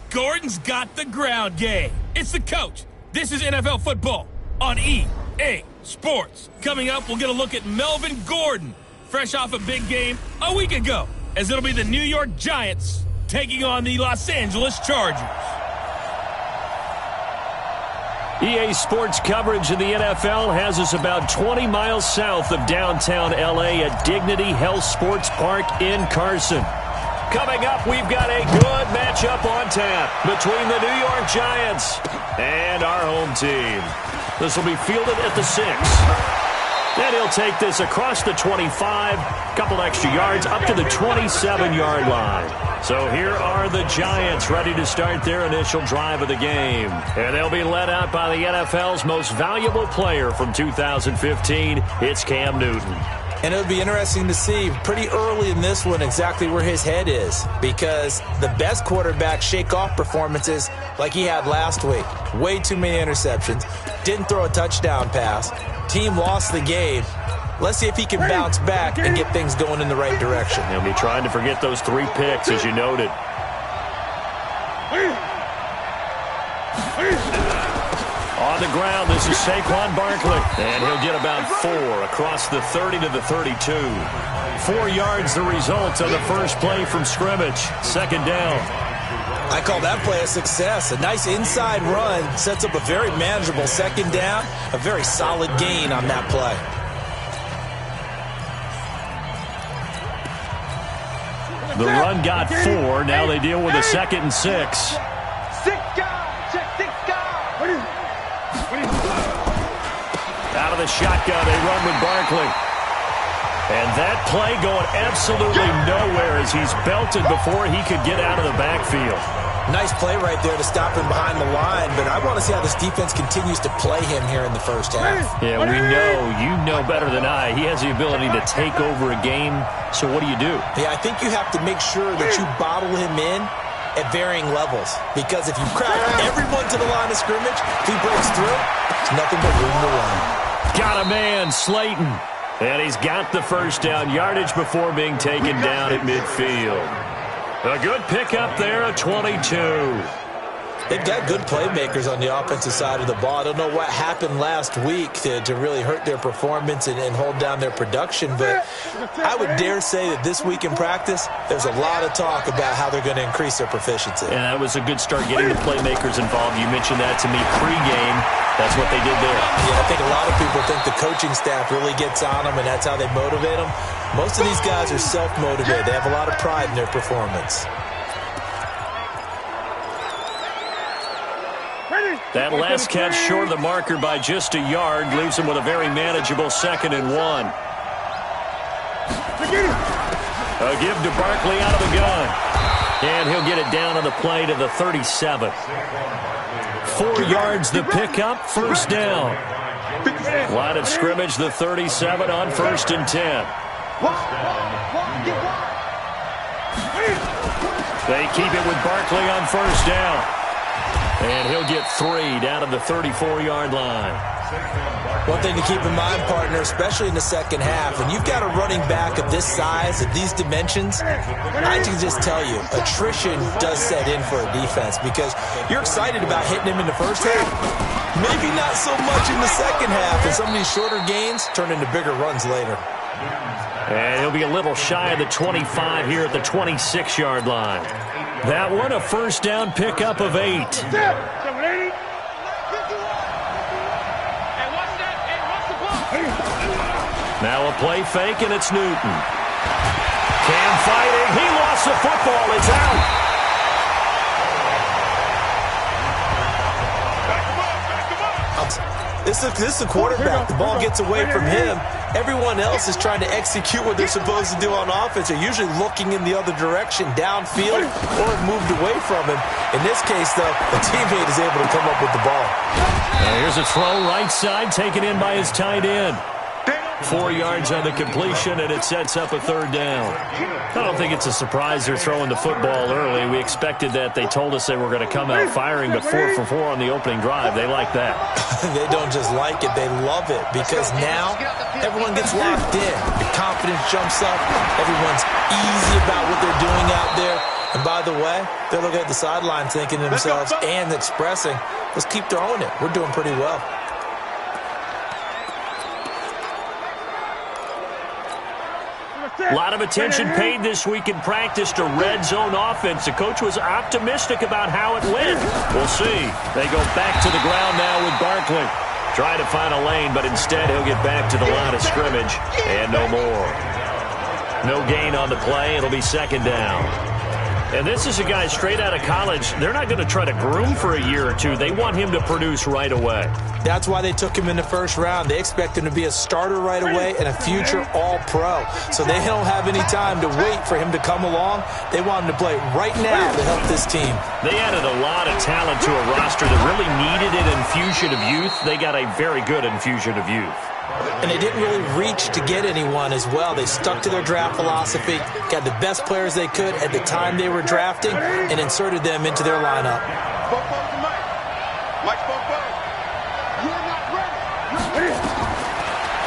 Gordon's got the ground game. It's the coach. This is NFL football on EA Sports. Coming up, we'll get a look at Melvin Gordon, fresh off a big game a week ago, as it'll be the New York Giants taking on the Los Angeles Chargers. EA Sports coverage of the NFL has us about 20 miles south of downtown L.A. at Dignity Health Sports Park in Carson. Coming up, we've got a good matchup on tap between the New York Giants and our home team. This will be fielded at the 6. Then he'll take this across the 25, couple extra yards up to the 27-yard line. So here are the Giants ready to start their initial drive of the game. And they'll be led out by the NFL's most valuable player from 2015. It's Cam Newton. And it would be interesting to see pretty early in this one exactly where his head is, because the best quarterbacks shake off performances like he had last week. Way too many interceptions. Didn't throw a touchdown pass. Team lost the game. Let's see if he can bounce back and get things going in the right direction. He'll be trying to forget those 3 picks, as you noted. On the ground, this is Saquon Barkley. And he'll get about 4 across the 30 to the 32. 4 yards the result of the first play from scrimmage. Second down. I call that play a success. A nice inside run sets up a very manageable second down. A very solid gain on that play. The run got 4. Now they deal with a 2nd and 6. Out of the shotgun, they run with Barkley. And that play going absolutely nowhere as he's belted before he could get out of the backfield. Nice play right there to stop him behind the line, but I want to see how this defense continues to play him here in the first half. Yeah, we know, you know better than I, he has the ability to take over a game, so what do you do? Yeah, I think you have to make sure that you bottle him in at varying levels, because if you crowd everyone to the line of scrimmage, if he breaks through, it's nothing but room to run. Got a man, Slayton. And he's got the first down, yardage before being taken down at midfield. A good pickup there at 22. They've got good playmakers on the offensive side of the ball. I don't know what happened last week to really hurt their performance and hold down their production, but I would dare say that this week in practice, there's a lot of talk about how they're going to increase their proficiency. And that was a good start getting the playmakers involved. You mentioned that to me pregame. That's what they did there. Yeah, I think a lot of people think the coaching staff really gets on them, and that's how they motivate them. Most of these guys are self-motivated. They have a lot of pride in their performance. That last catch short of the marker by just a yard leaves him with a very manageable 2nd and 1. A give to Barkley out of the gun. And he'll get it down on the play to the 37. 4 yards the pickup, first down. Line of scrimmage, the 37 on 1st and 10. They keep it with Barkley on first down. And he'll get 3 down to the 34-yard line. One thing to keep in mind, partner, especially in the second half, when you've got a running back of this size, of these dimensions, I can just tell you, attrition does set in for a defense, because you're excited about hitting him in the first half. Maybe not so much in the second half, and some of these shorter gains turn into bigger runs later. And he'll be a little shy of the 25 here at the 26-yard line. That one, a first down pickup of 8. Now a play fake, and it's Newton. Cam fighting. He lost the football. It's out. This is the quarterback. The ball gets away from him. Everyone else is trying to execute what they're supposed to do on offense. They're usually looking in the other direction, downfield, or have moved away from him. In this case, though, the teammate is able to come up with the ball. Here's a throw right side, taken in by his tight end. 4 yards on the completion, and it sets up a third down. I don't think it's a surprise they're throwing the football early. We expected that. They told us they were going to come out firing, but 4 for 4 on the opening drive. They like that. They don't just like it, they love it, because now everyone gets locked in. The confidence jumps up. Everyone's easy about what they're doing out there. And by the way, they're looking at the sideline thinking to themselves and expressing, let's keep throwing it. We're doing pretty well. A lot of attention paid this week in practice to red zone offense. The coach was optimistic about how it went. We'll see. They go back to the ground now with Barkley. Trying to find a lane, but instead he'll get back to the line of scrimmage. And no more. No gain on the play. It'll be second down. And this is a guy straight out of college. They're not going to try to groom for a year or two. They want him to produce right away. That's why they took him in the first round. They expect him to be a starter right away and a future all-pro. So they don't have any time to wait for him to come along. They want him to play right now to help this team. They added a lot of talent to a roster that really needed an infusion of youth. They got a very good infusion of youth. And they didn't really reach to get anyone as well. They stuck to their draft philosophy, got the best players they could at the time they were drafting, and inserted them into their lineup.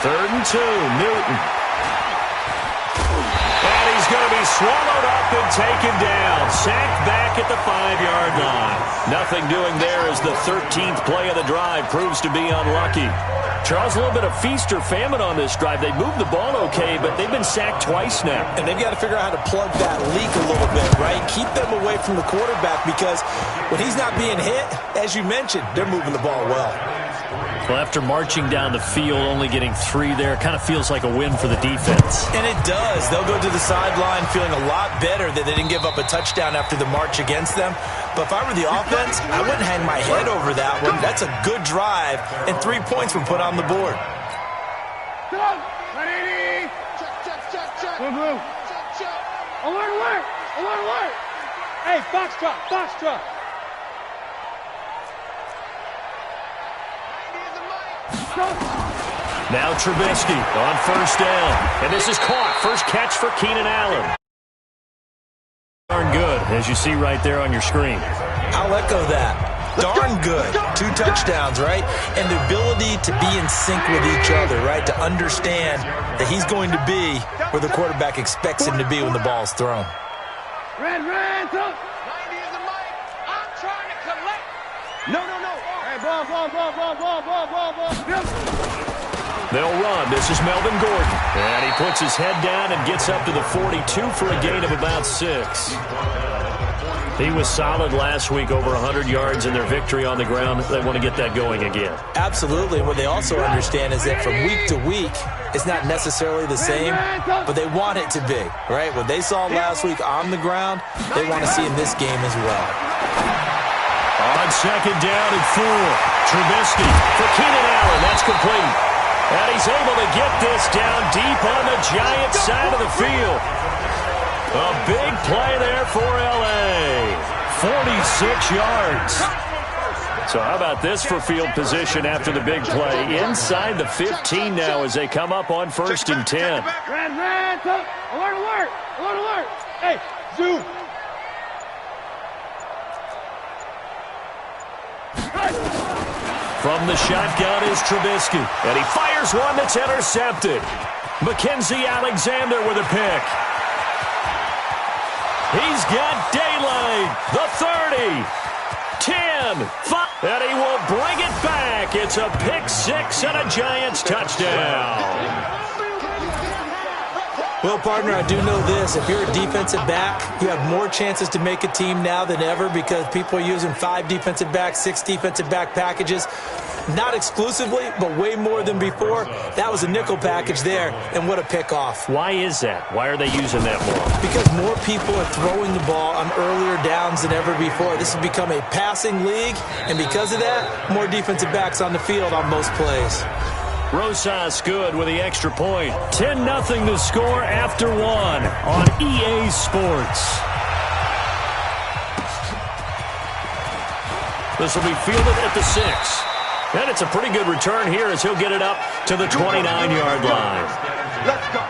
Third and 2, Newton. And he's going to be swallowed up and taken down. Sacked back at the 5-yard line. Nothing doing there as the 13th play of the drive proves to be unlucky. Charles, a little bit of feast or famine on this drive. They moved the ball okay, but they've been sacked twice now. And they've got to figure out how to plug that leak a little bit, right? Keep them away from the quarterback because when he's not being hit, as you mentioned, they're moving the ball well. Well, after marching down the field, only getting 3 there, kind of feels like a win for the defense. And it does. They'll go to the sideline feeling a lot better that they didn't give up a touchdown after the march against them. But if I were the offense, I wouldn't hang my head over that one. That's a good drive, and 3 points were put on the board. Alert, alert! Alert, alert! Hey, box drop, box drop. Now Trubisky on first down. And this is caught. First catch for Keenan Allen. Darn good, as you see right there on your screen. I'll echo that. Darn good. 2 touchdowns, right? And the ability to be in sync with each other, right? To understand that he's going to be where the quarterback expects him to be when the ball's thrown. Red, up. 90 is the mic. I'm trying to collect. No. Hey, ball. They'll run. This is Melvin Gordon. And he puts his head down and gets up to the 42 for a gain of about 6. He was solid last week, over 100 yards in their victory on the ground. They want to get that going again. Absolutely. What they also understand is that from week to week, it's not necessarily the same, but they want it to be, right? What they saw last week on the ground, they want to see in this game as well. On second down and 4, Trubisky for Keenan Allen. That's complete. And he's able to get this down deep on the Giants side of the field. A big play there for L.A. 46 yards. So how about this for field position after the big play? Inside the 15 now as they come up on first and 10. Red, alert. Hey, zoom. From the shotgun is Trubisky, and he fires one that's intercepted. Mackenzie Alexander with a pick. He's got daylight. The 30, 10, 5, and he will bring it back. It's a pick 6 and a Giants touchdown. Well, partner, I do know this. If you're a defensive back, you have more chances to make a team now than ever because people are using 5 defensive backs, 6 defensive back packages. Not exclusively, but way more than before. That was a nickel package there, and what a pickoff. Why is that? Why are they using that more? Because more people are throwing the ball on earlier downs than ever before. This has become a passing league, and because of that, more defensive backs on the field on most plays. Rosas good with the extra point. 10-0 to score after 1 on EA Sports. This will be fielded at the 6. And it's a pretty good return here as he'll get it up to the 29-yard line. Let's go.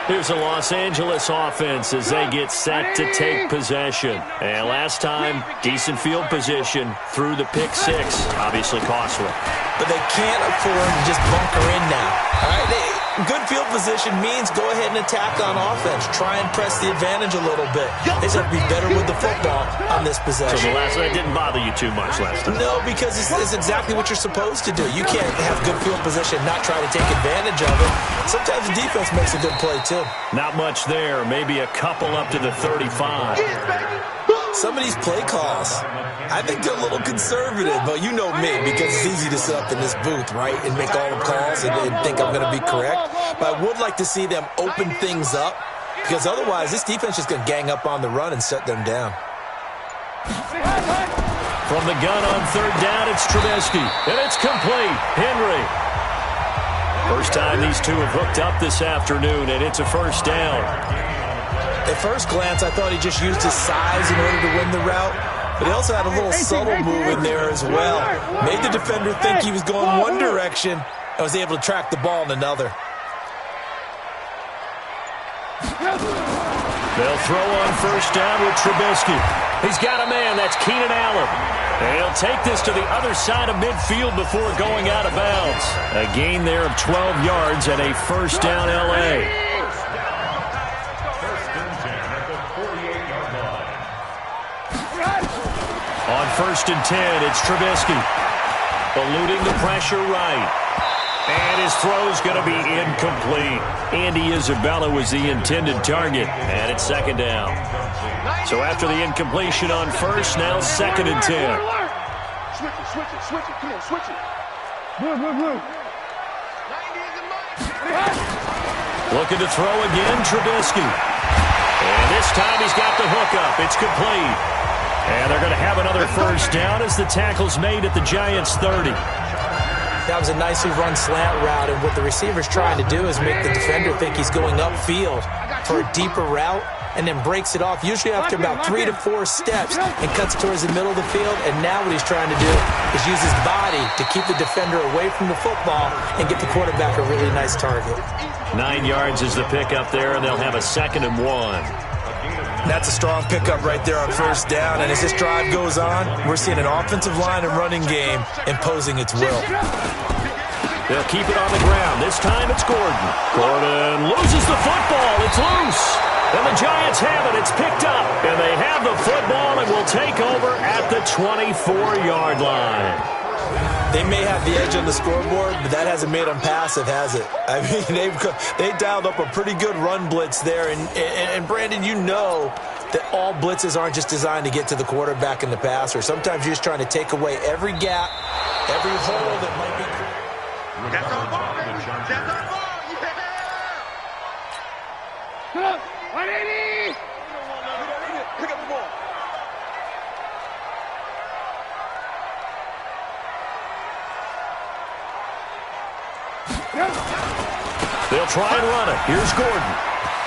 Here's a Los Angeles offense as they get set to take possession. And last time, decent field position through the pick 6. Obviously costly. But they can't afford to just bunker in now. All right, Good field position means go ahead and attack on offense. Try and press the advantage a little bit. They just have to be better with the football on this possession. So the last one didn't bother you too much last time? No, because it's exactly what you're supposed to do. You can't have good field position and not try to take advantage of it. Sometimes the defense makes a good play, too. Not much there. Maybe a couple up to the 35. Some of these play calls, I think they're a little conservative, but you know me, because it's easy to sit up in this booth, right, and make all the calls and think I'm going to be correct. But I would like to see them open things up, because otherwise this defense is going to gang up on the run and shut them down. From the gun on third down, it's Trubisky, and it's complete. Henry. First time these two have hooked up this afternoon, and it's a first down. At first glance, I thought he just used his size in order to win the route, but he also had a little subtle move in there as well. Made the defender think he was going one direction and was able to track the ball in another. They'll throw on first down with Trubisky. He's got a man. That's Keenan Allen. And he'll take this to the other side of midfield before going out of bounds. A gain there of 12 yards and a first down LA. On first and 10, it's Trubisky. Eluding the pressure right. And his throw's going to be incomplete. Andy Isabella was the intended target. And it's second down. So after the incompletion on first, now second and 10. Switch it. Come on, switch it. Move. Looking to throw again, Trubisky. And this time he's got the hookup. It's complete. And they're going to have another first down as the tackle's made at the Giants' 30. That was a nicely run slant route, and what the receiver's trying to do is make the defender think he's going upfield for a deeper route, and then breaks it off, usually after about 3 to 4 steps, and cuts towards the middle of the field. And now what he's trying to do is use his body to keep the defender away from the football and get the quarterback a really nice target. 9 yards is the pickup there, and they'll have a 2nd and 1. That's a strong pickup right there on first down. And as this drive goes on, we're seeing an offensive line and running game imposing its will. They'll keep it on the ground. This time it's Gordon. Gordon loses the football. It's loose. And the Giants have it. It's picked up. And they have the football and will take over at the 24-yard line. They may have the edge on the scoreboard, but that hasn't made them passive, has it? I mean, they dialed up a pretty good run blitz there. And Brandon, you know that all blitzes aren't just designed to get to the quarterback and the passer. Sometimes you're just trying to take away every gap, every hole that might be created. That's our ball, baby. That's our ball. Yeah. Come on. 180. Pick up the ball. They'll try and run it. Here's Gordon.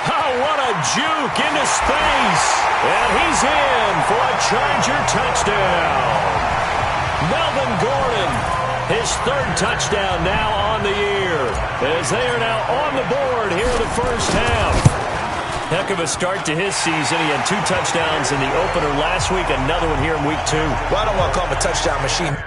Oh, what a juke into space. And he's in for a Charger touchdown. Melvin Gordon, his 3rd touchdown now on the year, as they are now on the board here in the first half. Heck of a start to his season. He had 2 touchdowns in the opener last week, another one here in week 2. Well, I don't want to call him a touchdown machine.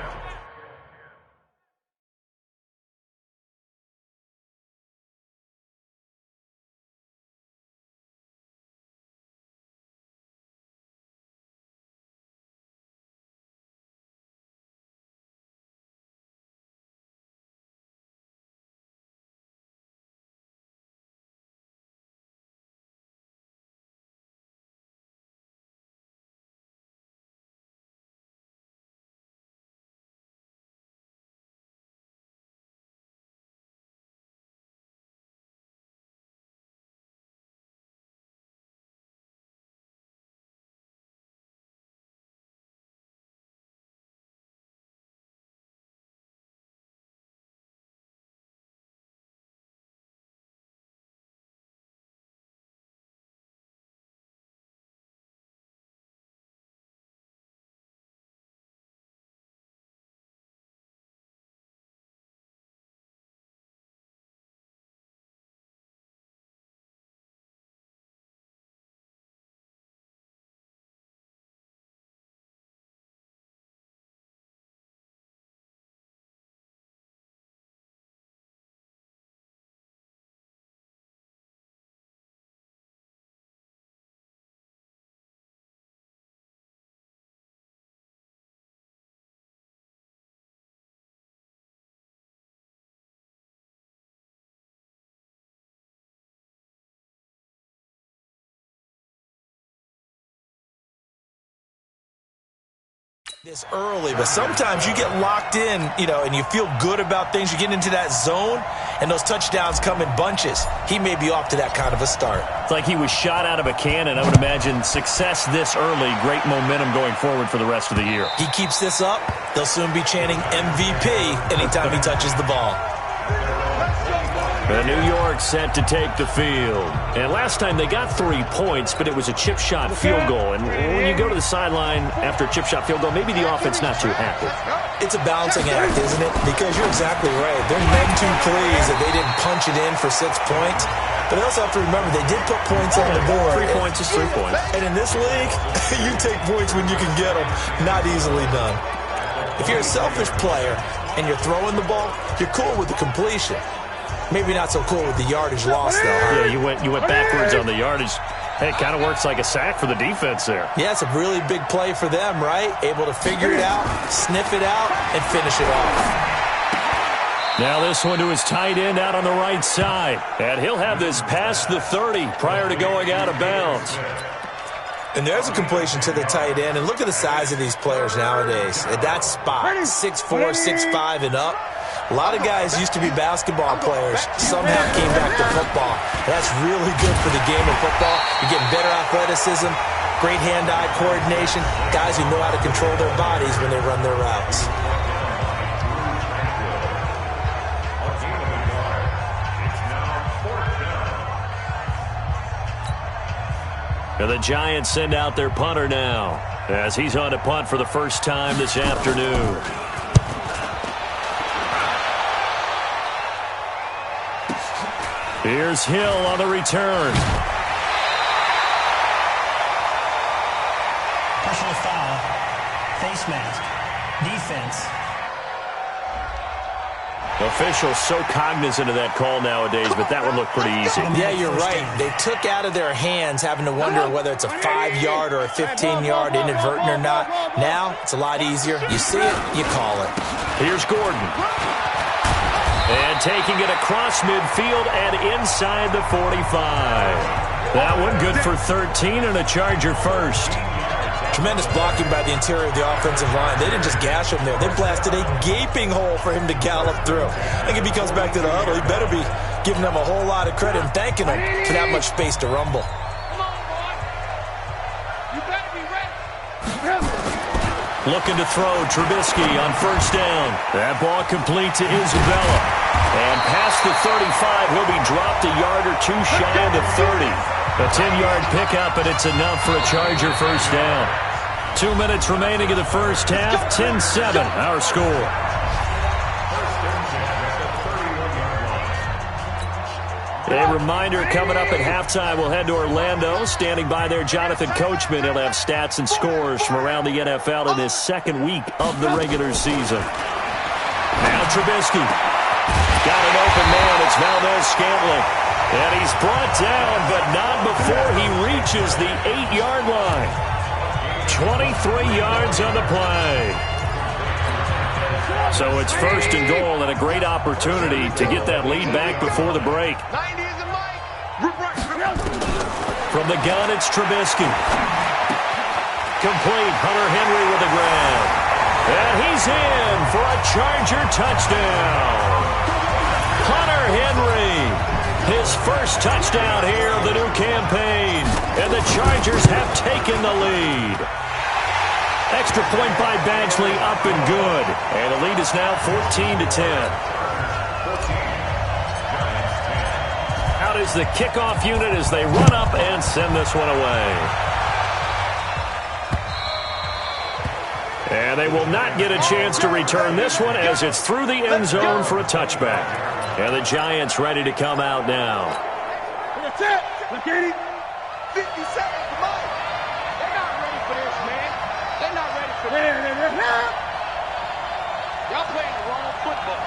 This early, but sometimes you get locked in, and you feel good about things. You get into that zone, and those touchdowns come in bunches. He may be off to that kind of a start. It's like he was shot out of a cannon. I would imagine success this early, great momentum going forward for the rest of the year. He keeps this up, they'll soon be chanting MVP anytime he touches the ball. And New York set to take the field. And last time they got 3 points, but it was a chip shot field goal. And when you go to the sideline after a chip shot field goal, maybe the offense not too happy. It's a balancing act, isn't it? Because you're exactly right. They're none too pleased that they didn't punch it in for 6 points. But they also have to remember they did put points on the board. 3 points is 3 points. And in this league, you take points when you can get them. Not easily done. If you're a selfish player and you're throwing the ball, you're cool with the completion. Maybe not so cool with the yardage loss, though. Yeah, you went backwards on the yardage. Hey, it kind of works like a sack for the defense there. Yeah, it's a really big play for them, right? Able to figure it out, sniff it out, and finish it off. Now this one to his tight end out on the right side. And he'll have this past the 30 prior to going out of bounds. And there's a completion to the tight end. And look at the size of these players nowadays. At that spot, 6'4", 6'5", and up. A lot of guys used to be basketball players, somehow came back to football. That's really good for the game of football. You're getting better athleticism, great hand-eye coordination, guys who know how to control their bodies when they run their routes. And the Giants send out their punter now as he's on to punt for the first time this afternoon. Here's Hill on the return. Personal foul. Face mask. Defense. Officials so cognizant of that call nowadays, but that one looked pretty easy. Yeah, you're right. They took out of their hands having to wonder whether it's a 5-yard or a 15-yard inadvertent or not. Now, it's a lot easier. You see it, you call it. Here's Gordon. And taking it across midfield and inside the 45. That one good for 13 and a Charger first. Tremendous blocking by the interior of the offensive line. They didn't just gash him there. They blasted a gaping hole for him to gallop through. I think if he comes back to the huddle, he better be giving them a whole lot of credit and thanking them for that much space to rumble. Come on, boy. You better be ready. Looking to throw Trubisky on first down. That ball complete to Isabella. And past the 35, he'll be dropped a yard or two shy of the 30. A 10-yard pickup, and it's enough for a Charger first down. 2 minutes remaining in the first half. 10-7, our score. A reminder coming up at halftime, we'll head to Orlando. Standing by there, Jonathan Coachman. He'll have stats and scores from around the NFL in his second week of the regular season. Now Trubisky. Got an open man. It's Valdez-Scantling. And he's brought down, but not before he reaches the 8-yard line. 23 yards on the play. So it's first and goal and a great opportunity to get that lead back before the break. From the gun, it's Trubisky. Complete. Hunter Henry with the grab. And he's in for a Charger touchdown. Hunter Henry, his first touchdown here of the new campaign. And the Chargers have taken the lead. Extra point by Badgley, up and good. And the lead is now 14-10. Out is the kickoff unit as they run up and send this one away. And they will not get a chance to return this one as it's through the end zone for a touchback. And the Giants ready to come out now. That's it. Look at it. 50 seconds to mine. They're not ready for this, man. They're not ready for this. Y'all playing the wrong football.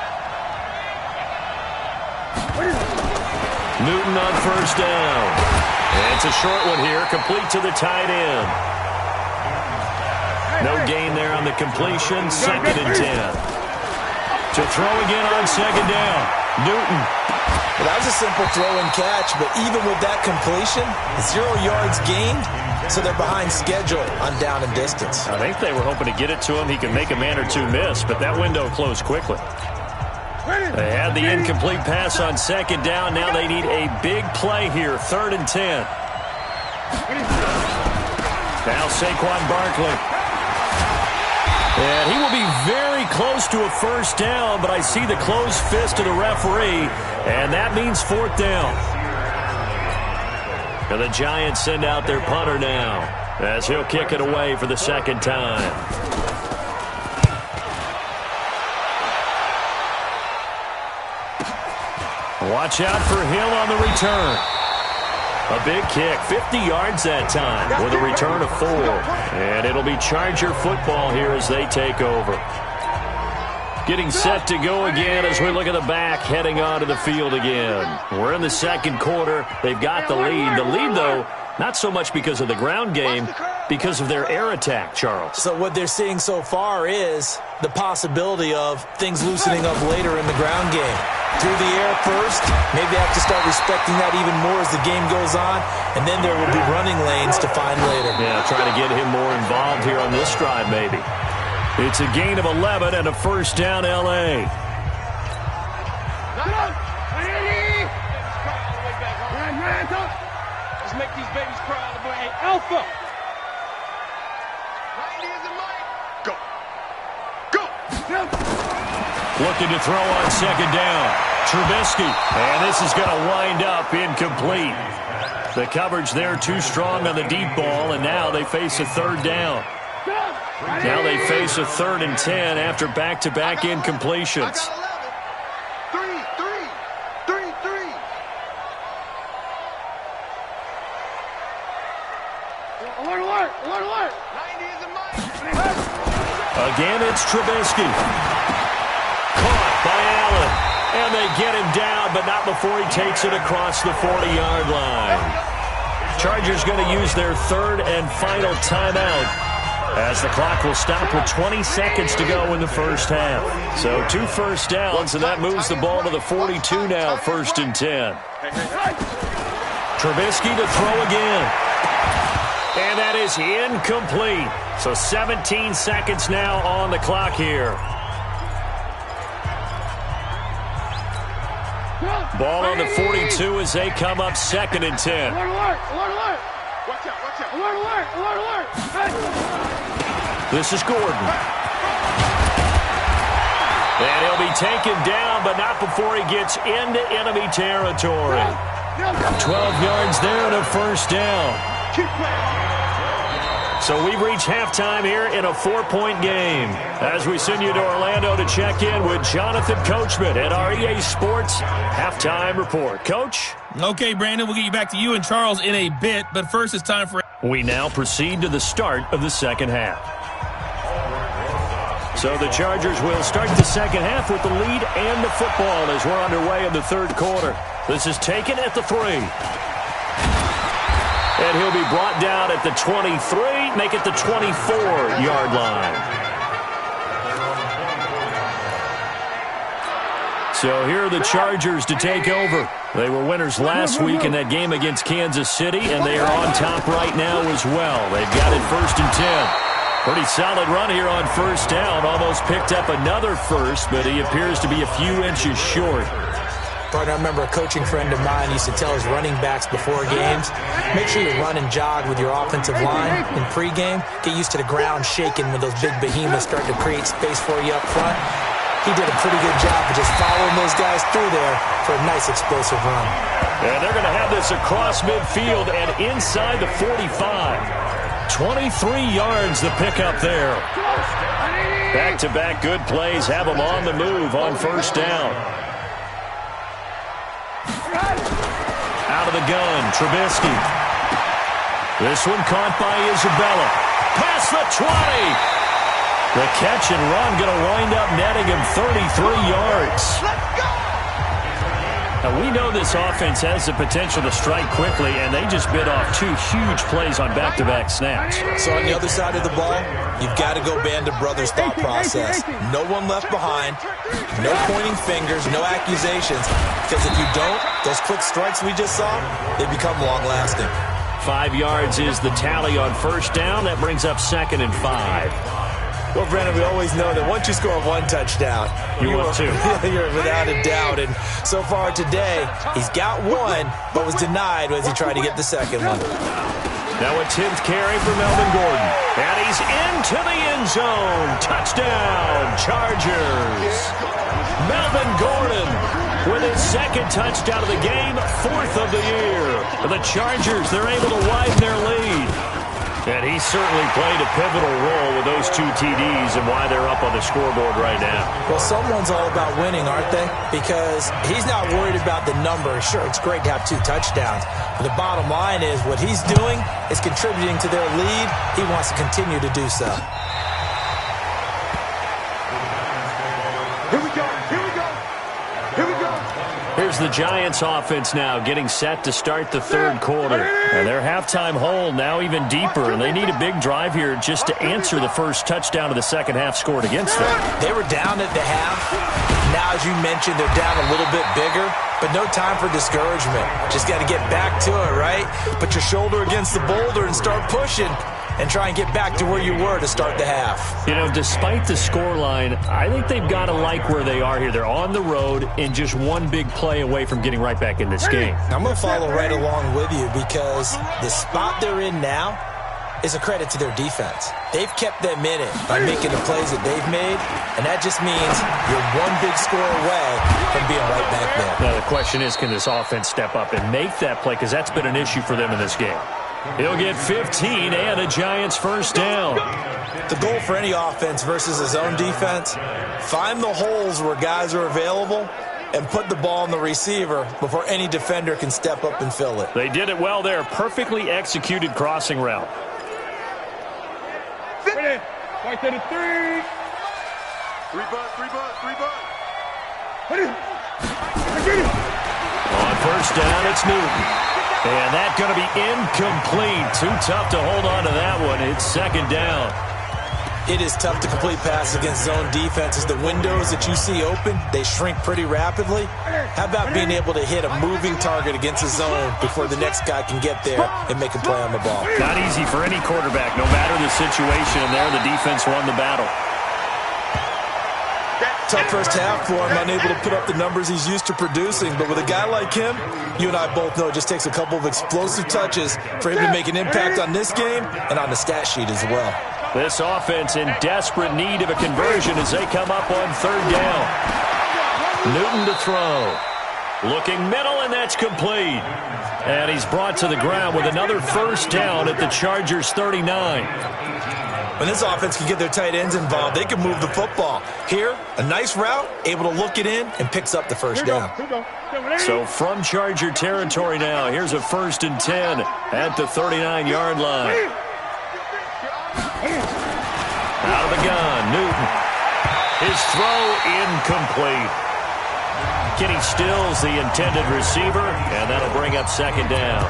Newton on first down. And it's a short one here, complete to the tight end. No gain there on the completion, 2nd and 10. To throw again on second down. Newton. Well, that was a simple throw and catch, but even with that completion, 0 yards gained, so they're behind schedule on down and distance. I think they were hoping to get it to him. He can make a man or two miss, but that window closed quickly. They had the incomplete pass on second down. Now they need a big play here, 3rd and 10. Now Saquon Barkley. And he will be very close to a first down, but I see the closed fist of the referee, and that means 4th down. And the Giants send out their punter now as he'll kick it away for the second time. Watch out for Hill on the return. A big kick, 50 yards that time with a return of 4. And it'll be Charger football here as they take over. Getting set to go again as we look at the back heading onto the field again. We're in the second quarter. They've got the lead. The lead, though, not so much because of the ground game, because of their air attack, Charles. So what they're seeing so far is the possibility of things loosening up later in the ground game. Through the air first, maybe have to start respecting that even more as the game goes on, and then there will be running lanes to find later. Yeah, try to get him more involved here on this drive, maybe. It's a gain of 11 and a first down, L.A. Let's make these babies cry all the way. Hey, Alpha! Go. Go. Looking to throw on second down. Trubisky. And this is going to wind up incomplete. The coverage there too strong on the deep ball, and now they face a 3rd down. Now they face a 3rd and 10 after back-to-back incompletions. Alert. Again, it's Trubisky. Caught by Allen. And they get him down, but not before he takes it across the 40-yard line. Chargers going to use their 3rd and final timeout, as the clock will stop with 20 seconds to go in the first half. So 2 first downs, and that moves the ball to the 42 now, 1st and 10. Trubisky to throw again. And that is incomplete. So 17 seconds now on the clock here. Ball on the 42 as they come up 2nd and 10. Alert. Watch out. Alert. This is Gordon. And he'll be taken down, but not before he gets into enemy territory. 12 yards there and a first down. So we've reached halftime here in a 4-point game. As we send you to Orlando to check in with Jonathan Coachman at our EA Sports Halftime Report. Coach? Okay, Brandon, we'll get you back to you and Charles in a bit, but first it's time for... We now proceed to the start of the second half. So the Chargers will start the second half with the lead and the football as we're underway in the 3rd quarter. This is taken at the 3. And he'll be brought down at the 23, make it the 24-yard line. So here are the Chargers to take over. They were winners last week in that game against Kansas City, and they are on top right now as well. They've got it 1st and 10. Pretty solid run here on first down. Almost picked up another first, but he appears to be a few inches short. Partner, I remember a coaching friend of mine used to tell his running backs before games, make sure you run and jog with your offensive line in pregame. Get used to the ground shaking when those big behemoths start to create space for you up front. He did a pretty good job of just following those guys through there for a nice explosive run. And they're going to have this across midfield and inside the 45. 23 yards the pickup there. Back-to-back good plays have them on the move on first down. Out of the gun, Trubisky. This one caught by Isabella. Past the 20. The catch and run going to wind up netting him 33 yards. Now, we know this offense has the potential to strike quickly, and they just bit off 2 huge plays on back-to-back snaps. So on the other side of the ball, you've got to go band of brothers thought process. No one left behind, no pointing fingers, no accusations, because if you don't, those quick strikes we just saw, they become long-lasting. 5 yards is the tally on first down. That brings up 2nd and 5. Well, Brandon, we always know that once you score 1 touchdown, you're without a doubt. And so far today, he's got 1, but was denied as he tried to get the second one. Now a 10th carry for Melvin Gordon. And he's into the end zone. Touchdown, Chargers. Melvin Gordon with his 2nd touchdown of the game, 4th of the year. For the Chargers, they're able to widen their lead. And he certainly played a pivotal role with those 2 TDs and why they're up on the scoreboard right now. Well, someone's all about winning, aren't they? Because he's not worried about the number. Sure, it's great to have 2 touchdowns. But the bottom line is what he's doing is contributing to their lead. He wants to continue to do so. Here we go. Here we go. Here we go. Here's the Giants offense now getting set to start the 3rd quarter. And their halftime hole now even deeper, and they need a big drive here just to answer the first touchdown of the second half scored against them. They were down at the half. Now, as you mentioned, they're down a little bit bigger, but no time for discouragement. Just got to get back to it, right? Put your shoulder against the boulder and start pushing. And try and get back to where you were to start the half. You know, despite the scoreline, I think they've got to like where they are here. They're on the road and just 1 big play away from getting right back in this game. I'm going to follow right along with you because the spot they're in now is a credit to their defense. They've kept them in it by making the plays that they've made, and that just means you're 1 big score away from being right back there. Now, the question is, can this offense step up and make that play? Because that's been an issue for them in this game. He'll get 15 and a Giants first down. The goal for any offense versus his own defense, find the holes where guys are available and put the ball on the receiver before any defender can step up and fill it. They did it well there. Perfectly executed crossing route. Ready. Right to the 3. 3 butt. Ready. On first down, it's Newton. And that's going to be incomplete. Too tough to hold on to that one. It's 2nd down. It is tough to complete passes against zone defenses. The windows that you see open, they shrink pretty rapidly. How about being able to hit a moving target against a zone before the next guy can get there and make a play on the ball? Not easy for any quarterback, no matter the situation. And there, the defense won the battle. Tough first half for him, unable to put up the numbers he's used to producing. But with a guy like him, you and I both know it just takes a couple of explosive touches for him to make an impact on this game and on the stat sheet as well. This offense in desperate need of a conversion as they come up on 3rd down. Newton to throw. Looking middle, and that's complete. And he's brought to the ground with another first down at the Chargers' 39. When this offense can get their tight ends involved, they can move the football. Here, a nice route, able to look it in, and picks up the first down. So from Charger territory now, here's a 1st and 10 at the 39-yard line. Out of the gun, Newton. His throw incomplete. Kenny Stills, the intended receiver, and that'll bring up 2nd down.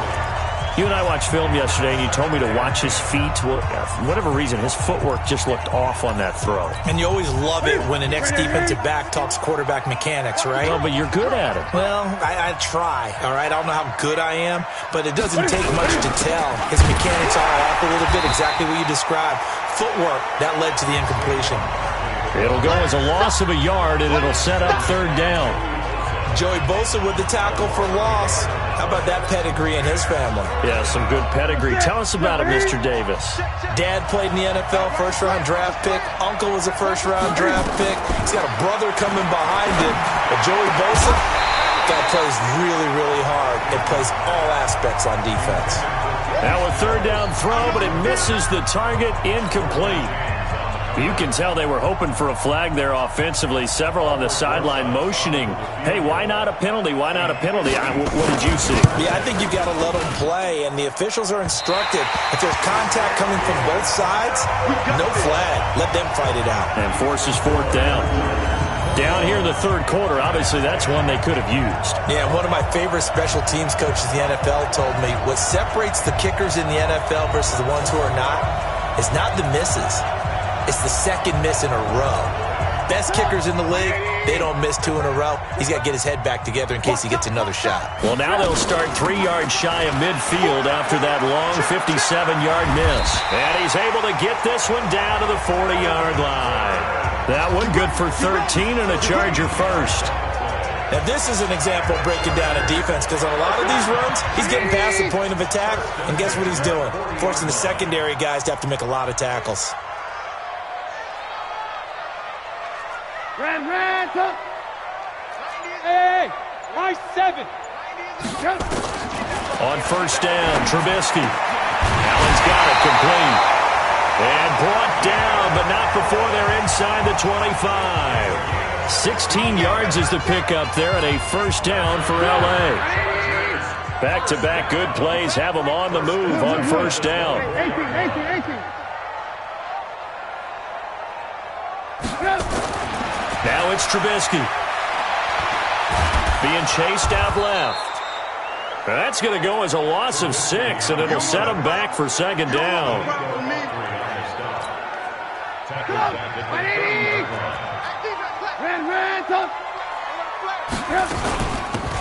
You and I watched film yesterday, and you told me to watch his feet. Well, for whatever reason, his footwork just looked off on that throw. And you always love it when the next defensive back talks quarterback mechanics, right? Well, but you're good at it. Well, I try, all right? I don't know how good I am, but it doesn't take much to tell. His mechanics are off a little bit, exactly what you described. Footwork, that led to the incompletion. It'll go as a loss of a yard, and it'll set up 3rd down. Joey Bosa with the tackle for loss. How about that pedigree in his family? Yeah, some good pedigree. Tell us about it, Mr. Davis. Dad played in the NFL, first-round draft pick. Uncle was a first-round draft pick. He's got a brother coming behind him. But Joey Bosa, guy plays really, really hard and plays all aspects on defense. Now a 3rd down throw, but it misses the target, incomplete. You can tell they were hoping for a flag there offensively. Several on the sideline motioning, hey, why not a penalty? Why not a penalty? What did you see? Yeah, I think you've got to let them play, and the officials are instructed. If there's contact coming from both sides, no flag. Let them fight it out. And forces 4th down. Down here in the 3rd quarter, obviously that's one they could have used. Yeah, one of my favorite special teams coaches in the NFL told me what separates the kickers in the NFL versus the ones who are not is not the misses. It's the second miss in a row. Best kickers in the league, they don't miss 2 in a row. He's got to get his head back together in case he gets another shot. Well, now they'll start 3 yards shy of midfield after that long 57-yard miss. And he's able to get this one down to the 40-yard line. That one good for 13 and a Charger first. Now, this is an example of breaking down a defense because on a lot of these runs, he's getting past the point of attack, and guess what he's doing? Forcing the secondary guys to have to make a lot of tackles. Ran, top. Hey, nice 7. On first down, Trubisky. Allen's got it, complete. And brought down, but not before they're inside the 25. 16 yards is the pickup there, and a first down for L.A. Back-to-back good plays have them on the move on first down. 18. Now it's Trubisky. Being chased out left. That's going to go as a loss of 6, and it'll set them back for second down.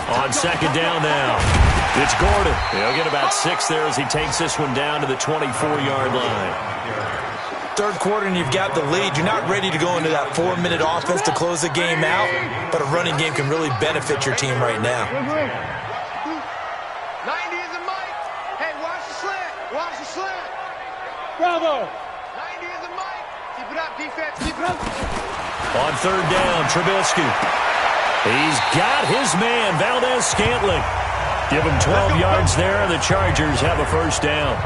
On second down now, it's Gordon. He'll get about 6 there as he takes this one down to the 24-yard line. Third quarter and you've got the lead. You're not ready to go into that 4-minute offense to close the game out, but a running game can really benefit your team right now. 90 is a mic. Hey, watch the slant. Watch the slant. Bravo. 90 is a mic. Keep it up, defense. Keep it up. On third down, Trubisky. He's got his man, Valdez-Scantling. Give him 12 yards there, and the Chargers have a first down.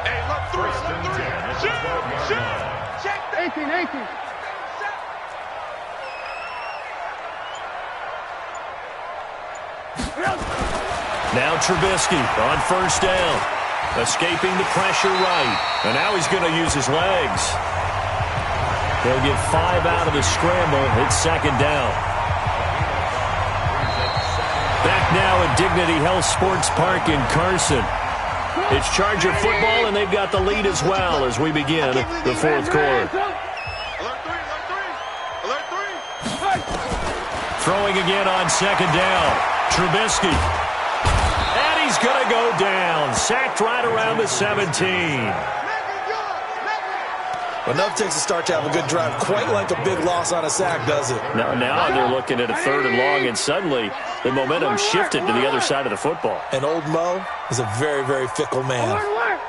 Hey, look through. Shoot. Check 18. Now Trubisky on first down. Escaping the pressure right. And now he's going to use his legs. They'll get 5 out of the scramble. It's second down. Back now at Dignity Health Sports Park in Carson. It's Charger football, and they've got the lead as well as we begin the fourth quarter. Alert 3. Throwing again on second down. Trubisky. And he's going to go down. Sacked right around the 17. Well, enough takes a start to have a good drive. Quite like a big loss on a sack, does it? Now they're looking at a third and long, and suddenly the momentum shifted to the other side of the football. And old Mo is a very, very fickle man. Alert.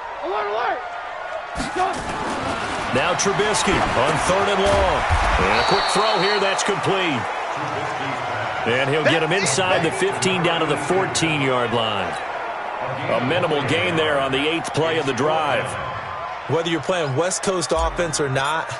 Now Trubisky on third and long. And a quick throw here, that's complete. And he'll get him inside the 15 down to the 14-yard line. A minimal gain there on the 8th play of the drive. Whether you're playing West Coast offense or not,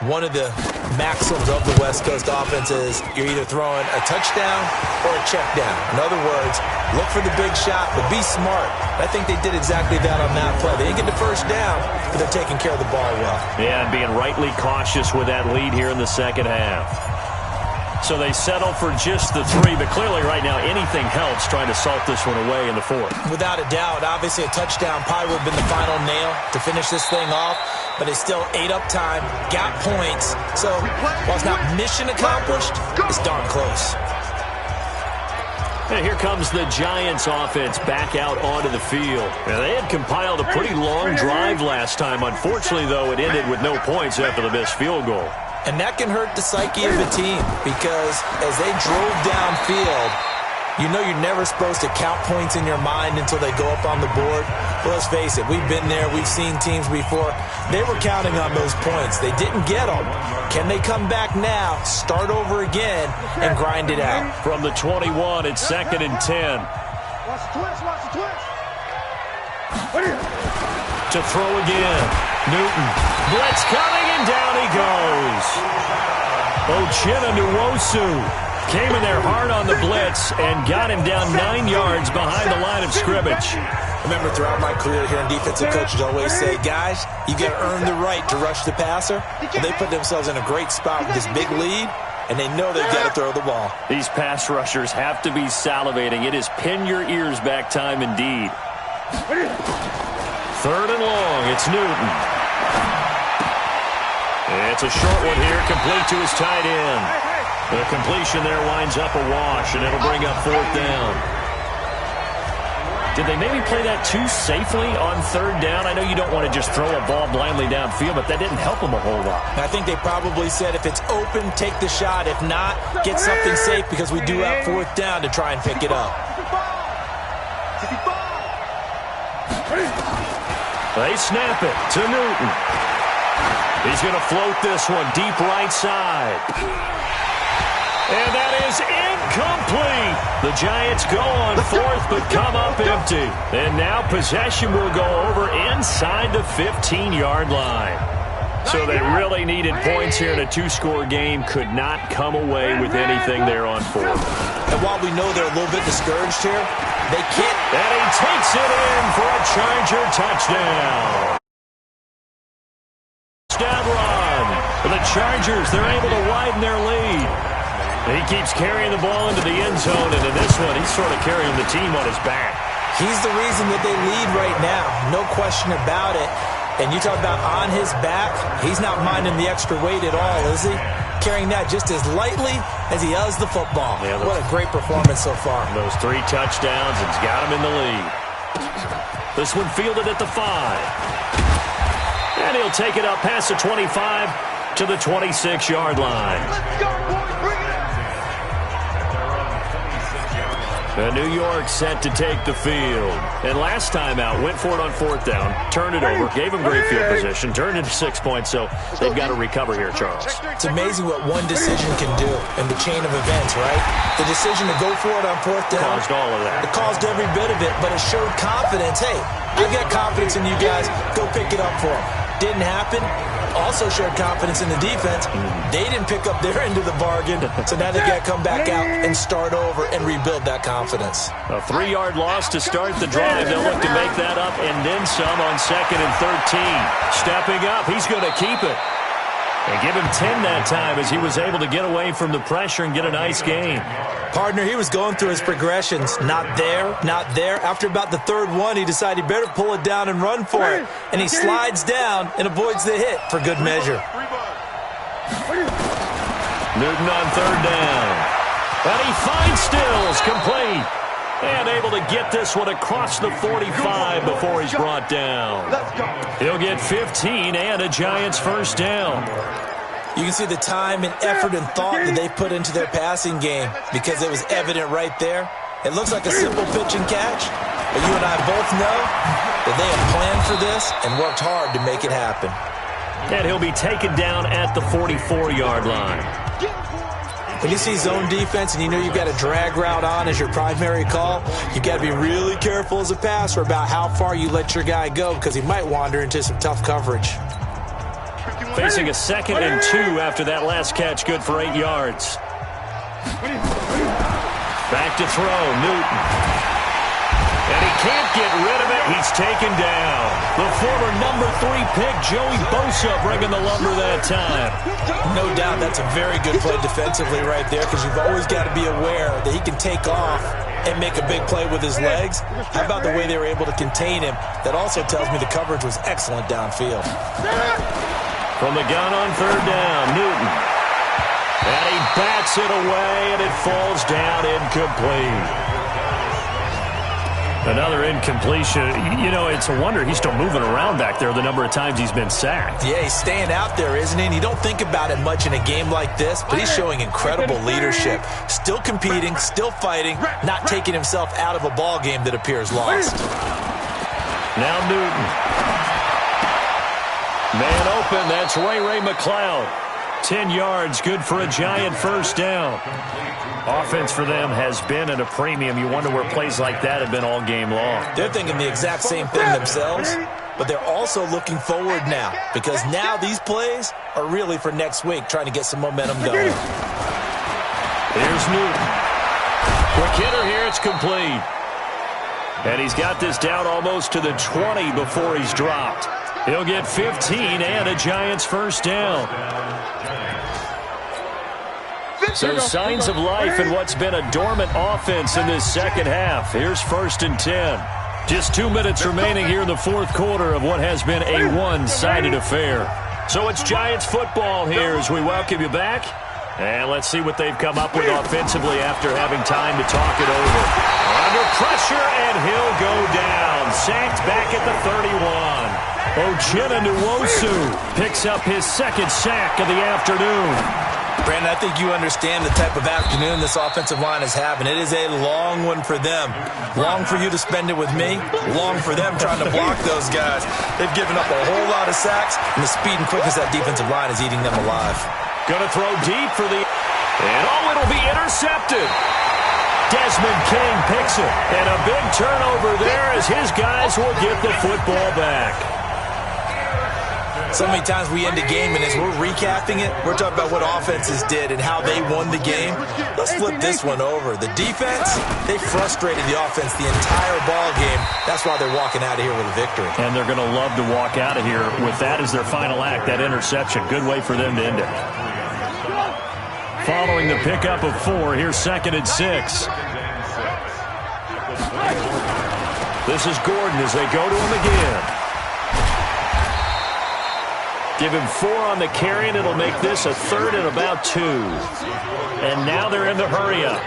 one of the maxims of the West Coast offense is you're either throwing a touchdown or a check down. In other words, look for the big shot, but be smart. I think they did exactly that on that play. They didn't get the first down, but they're taking care of the ball well. Yeah, and being rightly cautious with that lead here in the second half. So they settle for just the 3, but clearly right now anything helps trying to salt this one away in the 4th. Without a doubt, obviously a touchdown probably would have been the final nail to finish this thing off, but it's still ate up time, got points. So while it's not mission accomplished, it's darn close. And here comes the Giants offense back out onto the field. Now, they had compiled a pretty long drive last time. Unfortunately, though, it ended with no points after the missed field goal. And that can hurt the psyche of a team because as they drove downfield, you know you're never supposed to count points in your mind until they go up on the board. Well, let's face it, we've been there. We've seen teams before. They were counting on those points. They didn't get them. Can they come back now, start over again, and grind it out? From the 21, it's second and 10. Watch the twist. To throw again. Newton. Blitz coming, and down he goes. Uchenna Nwosu came in there hard on the blitz and got him down 9 yards behind the line of scrimmage. Remember, throughout my career here in defensive coaches always say, guys, you got to earn the right to rush the passer. Well, they put themselves in a great spot with this big lead, and they know they've got to throw the ball. These pass rushers have to be salivating. It is pin your ears back time indeed. 3rd and long. It's Newton. It's a short one here, complete to his tight end. The completion there winds up a wash, and it'll bring up 4th down. Did they maybe play that too safely on 3rd down? I know you don't want to just throw a ball blindly downfield, but that didn't help them a whole lot. I think they probably said if it's open, take the shot. If not, get something safe because we do have 4th down to try and pick it up. They snap it to Newton. He's going to float this one deep right side. And that is incomplete. The Giants go on 4th but come up empty. And now possession will go over inside the 15-yard line. So they really needed points here in a 2-score game. Could not come away with anything there on 4th. And while we know they're a little bit discouraged here, they can't. And he takes it in for a Charger touchdown. Touchdown run. For the Chargers, they're able to widen their lead. He keeps carrying the ball into the end zone, and in this one, he's sort of carrying the team on his back. He's the reason that they lead right now. No question about it. And you talk about on his back, he's not minding the extra weight at all, is he? Carrying that just as lightly as he does the football. Yeah, what a great performance so far. Those 3 touchdowns, it's got him in the lead. This one fielded at the 5. And he'll take it up past the 25 to the 26-yard line. Let's go, boys. Bring it up. New York set to take the field. And last time out, went for it on 4th down, turned it over, gave him great field position, turned into 6 points, so they've got to recover here, Charles. It's amazing what one decision can do in the chain of events, right? The decision to go for it on 4th down. Caused all of that. It caused every bit of it, but it showed confidence. Hey, I got confidence in you guys. Go pick it up for them. Didn't happen. Also showed confidence in the defense. They didn't pick up their end of the bargain, so now they got to come back out and start over and rebuild that confidence. A 3-yard loss to start the drive. They'll look to make that up and then some on 2nd and 13. Stepping up, he's going to keep it. And give him 10 that time as he was able to get away from the pressure and get a nice gain. Partner, he was going through his progressions. Not there, not there. After about the 3rd one, he decided he better pull it down and run for it. And he slides down and avoids the hit for good measure. Newton on 3rd down. And he finds Stills, complete. And able to get this one across the 45 before he's brought down. He'll get 15 and a Giants 1st down. You can see the time and effort and thought that they put into their passing game because it was evident right there. It looks like a simple pitch and catch, but you and I both know that they have planned for this and worked hard to make it happen. And he'll be taken down at the 44-yard line. When you see zone defense and you know you've got a drag route on as your primary call, you've got to be really careful as a passer about how far you let your guy go because he might wander into some tough coverage. Facing a 2nd and 2 after that last catch, good for 8 yards. Back to throw, Newton. And he can't get rid of it. He's taken down. The former number 3 pick, Joey Bosa, bringing the lumber that time. No doubt that's a very good play defensively right there because you've always got to be aware that he can take off and make a big play with his legs. How about the way they were able to contain him? That also tells me the coverage was excellent downfield. From the gun on 3rd down, Newton. And he bats it away, and it falls down incomplete. Another incompletion. You know, it's a wonder he's still moving around back there the number of times he's been sacked. Yeah, he's staying out there, isn't he? And you don't think about it much in a game like this, but he's showing incredible leadership. Still competing, still fighting, not taking himself out of a ball game that appears lost. Now Newton. Man open, that's Ray McLeod. 10 yards, good for a Giant 1st down. Offense for them has been at a premium. You wonder where plays like that have been all game long. They're thinking the exact same thing themselves, but they're also looking forward now because now these plays are really for next week, trying to get some momentum going. Here's Newton. Quick hitter here, it's complete. And he's got this down almost to the 20 before he's dropped. He'll get 15 and a Giants 1st down. So signs of life in what's been a dormant offense in this second half. Here's 1st and 10. Just 2 minutes remaining here in the fourth quarter of what has been a one-sided affair. So it's Giants football here as we welcome you back. And let's see what they've come up with offensively after having time to talk it over. Under pressure, and he'll go down. Sacked back at the 31. Uchenna Nwosu picks up his second sack of the afternoon. Brandon, I think you understand the type of afternoon this offensive line is having. It is a long one for them. Long for you to spend it with me. Long for them trying to block those guys. They've given up a whole lot of sacks, and the speed and quickness of that defensive line is eating them alive. Going to throw deep for the... And it'll be intercepted. Desmond King picks it. And a big turnover there as his guys will get the football back. So many times we end a game, and as we're recapping it, we're talking about what offenses did and how they won the game. Let's flip this one over. The defense, they frustrated the offense the entire ball game. That's why they're walking out of here with a victory. And they're going to love to walk out of here with that as their final act, that interception. Good way for them to end it. Following the pickup of 4, here's 2nd and 6. This is Gordon as they go to him again. Give him 4 on the carry, and it'll make this a 3rd and about 2. And now they're in the hurry-up.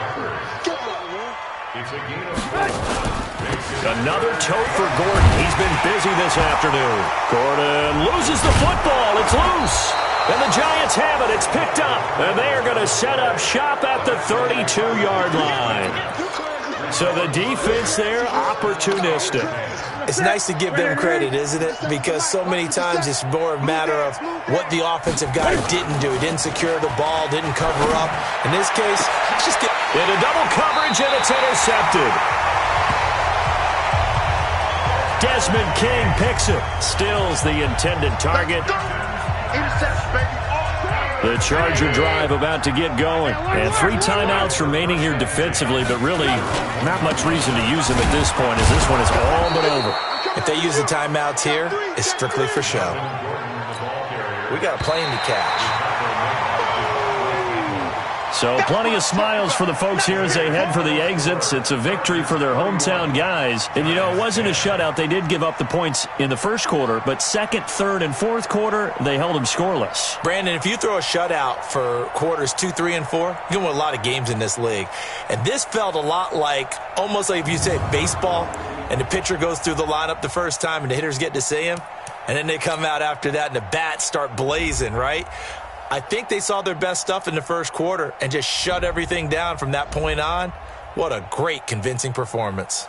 Another tote for Gordon. He's been busy this afternoon. Gordon loses the football. It's loose. And the Giants have it. It's picked up. And they are going to set up shop at the 32-yard line. So the defense there, opportunistic. It's nice to give them credit, isn't it? Because so many times it's more a matter of what the offensive guy didn't do. He didn't secure the ball, didn't cover up. In this case, it's just get... Into double coverage, and it's intercepted. Desmond King picks it. Stills the intended target. The Charger drive about to get going. And 3 timeouts remaining here defensively, but really not much reason to use them at this point as this one is all but over. If they use the timeouts here, it's strictly for show. We got a plane to catch. So plenty of smiles for the folks here as they head for the exits. It's a victory for their hometown guys. And, you know, it wasn't a shutout. They did give up the points in the first quarter, but second, third, and fourth quarter, they held them scoreless. Brandon, if you throw a shutout for quarters 2, 3, and 4, you're going to win a lot of games in this league. And this felt a lot like, almost like if you say baseball, and the pitcher goes through the lineup the first time and the hitters get to see him, and then they come out after that and the bats start blazing, right? I think they saw their best stuff in the first quarter and just shut everything down from that point on. What a great, convincing performance.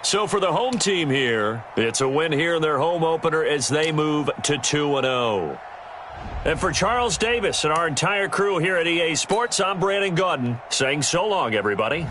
So for the home team here, it's a win here in their home opener as they move to 2-0. And for Charles Davis and our entire crew here at EA Sports, I'm Brandon Gaudin saying so long, everybody.